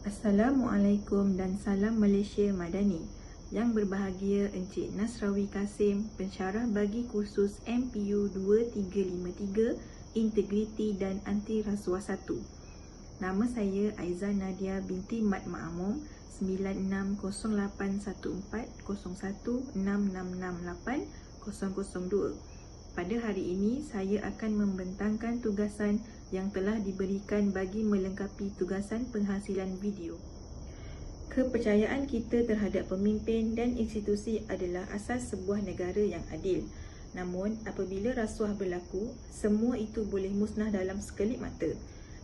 Assalamualaikum dan salam Malaysia Madani. Yang berbahagia Encik Nasrawi Kasim, pensyarah bagi kursus MPU 2353 Integriti dan Anti Rasuah 1. Nama saya Aiza Nadia binti Mat Ma'amum 9608016668 Pada hari ini saya akan membentangkan tugasan yang telah diberikan bagi melengkapi tugasan penghasilan video. Kepercayaan kita terhadap pemimpin dan institusi adalah asas sebuah negara yang adil. Namun, apabila rasuah berlaku, semua itu boleh musnah dalam sekelip mata.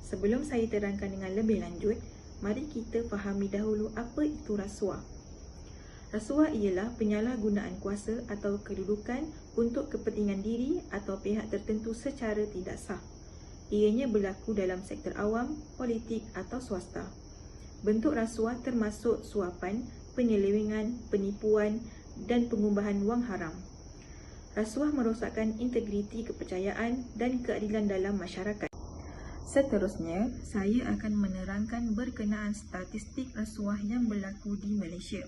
Sebelum saya terangkan dengan lebih lanjut, mari kita fahami dahulu apa itu rasuah. Rasuah ialah penyalahgunaan kuasa atau kedudukan untuk kepentingan diri atau pihak tertentu secara tidak sah. Ianya berlaku dalam sektor awam, politik atau swasta. Bentuk rasuah termasuk suapan, penyelewengan, penipuan dan pengubahan wang haram. Rasuah merosakkan integriti kepercayaan dan keadilan dalam masyarakat. Seterusnya, saya akan menerangkan berkenaan statistik rasuah yang berlaku di Malaysia.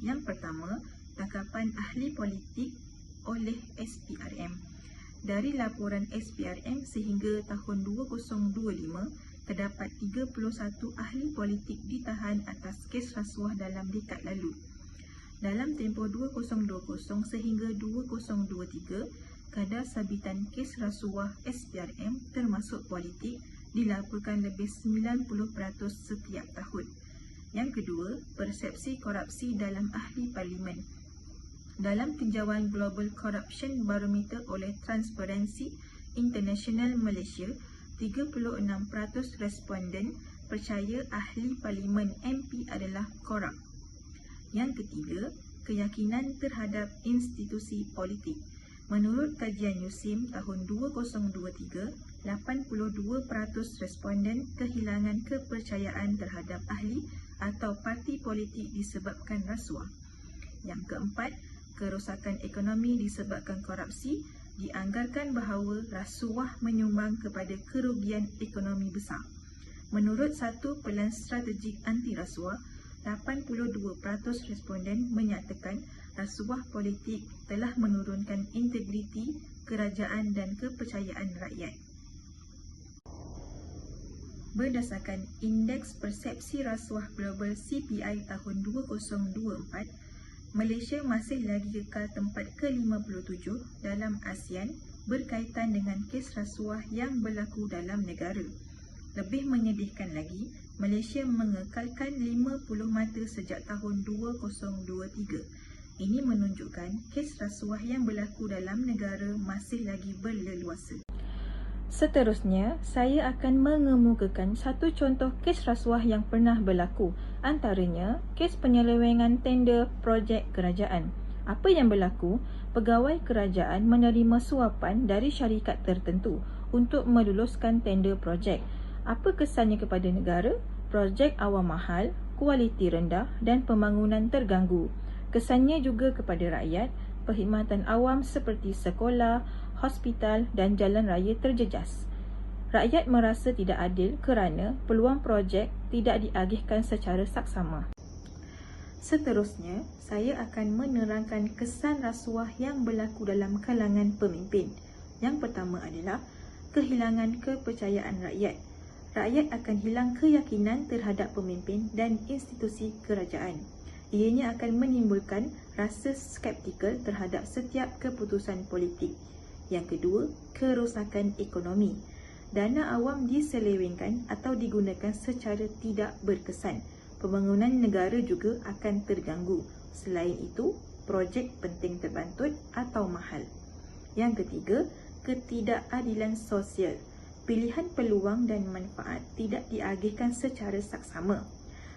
Yang pertama, tangkapan ahli politik oleh SPRM. Dari laporan SPRM sehingga tahun 2025, terdapat 31 ahli politik ditahan atas kes rasuah dalam dekad lalu. Dalam tempoh 2020 sehingga 2023, kadar sabitan kes rasuah SPRM termasuk politik dilaporkan lebih 90% setiap tahun. Yang kedua, persepsi korupsi dalam ahli parlimen. Dalam tinjauan Global Corruption Barometer oleh Transparency International Malaysia, 36% responden percaya ahli parlimen MP adalah korup. Yang ketiga, keyakinan terhadap institusi politik. Menurut kajian USIM tahun 2023, 82% responden kehilangan kepercayaan terhadap ahli atau parti politik disebabkan rasuah. Yang keempat, kerosakan ekonomi disebabkan korupsi. Dianggarkan bahawa rasuah menyumbang kepada kerugian ekonomi besar. Menurut satu pelan strategik anti rasuah, 82% responden menyatakan rasuah politik telah menurunkan integriti kerajaan dan kepercayaan rakyat. Berdasarkan Indeks Persepsi Rasuah Global CPI tahun 2024, Malaysia masih lagi kekal tempat ke-57 dalam ASEAN berkaitan dengan kes rasuah yang berlaku dalam negara. Lebih menyedihkan lagi, Malaysia mengekalkan 50 mata sejak tahun 2023. Ini menunjukkan kes rasuah yang berlaku dalam negara masih lagi berleluasa. Seterusnya, saya akan mengemukakan satu contoh kes rasuah yang pernah berlaku, antaranya kes penyelewengan tender projek kerajaan. Apa yang berlaku? Pegawai kerajaan menerima suapan dari syarikat tertentu untuk meluluskan tender projek. Apa kesannya kepada negara? Projek awam mahal, kualiti rendah dan pembangunan terganggu. Kesannya juga kepada rakyat, perkhidmatan awam seperti sekolah, hospital dan jalan raya terjejas. Rakyat merasa tidak adil kerana peluang projek tidak diagihkan secara saksama. Seterusnya, saya akan menerangkan kesan rasuah yang berlaku dalam kalangan pemimpin. Yang pertama adalah kehilangan kepercayaan rakyat. Rakyat akan hilang keyakinan terhadap pemimpin dan institusi kerajaan. Ianya akan menimbulkan rasa skeptikal terhadap setiap keputusan politik. Yang kedua, kerosakan ekonomi. Dana awam diselewengkan atau digunakan secara tidak berkesan. Pembangunan negara juga akan terganggu. Selain itu, projek penting terbantut atau mahal. Yang ketiga, ketidakadilan sosial. Pilihan peluang dan manfaat tidak diagihkan secara saksama.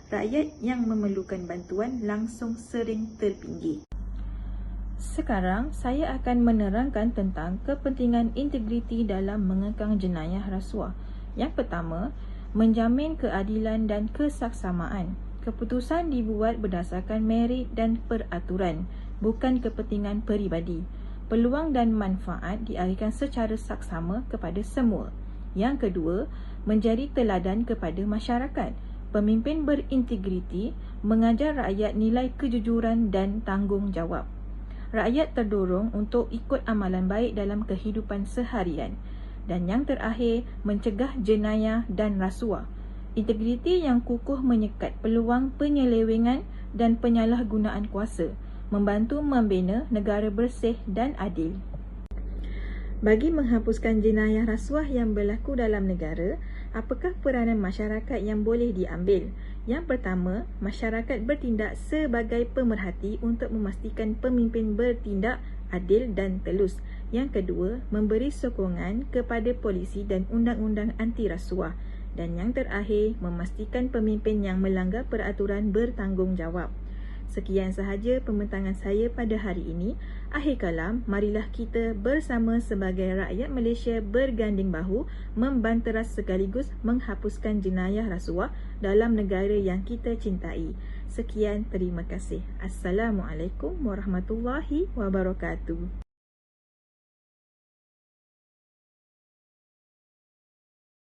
Rakyat yang memerlukan bantuan langsung sering terpinggir. Sekarang, saya akan menerangkan tentang kepentingan integriti dalam mengekang jenayah rasuah. Yang pertama, menjamin keadilan dan kesaksamaan. Keputusan dibuat berdasarkan merit dan peraturan, bukan kepentingan peribadi. Peluang dan manfaat dialihkan secara saksama kepada semua. Yang kedua, menjadi teladan kepada masyarakat. Pemimpin berintegriti mengajar rakyat nilai kejujuran dan tanggungjawab. Rakyat terdorong untuk ikut amalan baik dalam kehidupan seharian. Dan yang terakhir, mencegah jenayah dan rasuah. Integriti yang kukuh menyekat peluang penyelewengan dan penyalahgunaan kuasa, membantu membina negara bersih dan adil. Bagi menghapuskan jenayah rasuah yang berlaku dalam negara, apakah peranan masyarakat yang boleh diambil? Yang pertama, masyarakat bertindak sebagai pemerhati untuk memastikan pemimpin bertindak adil dan telus. Yang kedua, memberi sokongan kepada polisi dan undang-undang anti rasuah. Dan yang terakhir, memastikan pemimpin yang melanggar peraturan bertanggungjawab. Sekian sahaja pembentangan saya pada hari ini. Akhir kalam, marilah kita bersama sebagai rakyat Malaysia berganding bahu membanteras sekaligus menghapuskan jenayah rasuah dalam negara yang kita cintai. Sekian, terima kasih. Assalamualaikum warahmatullahi wabarakatuh.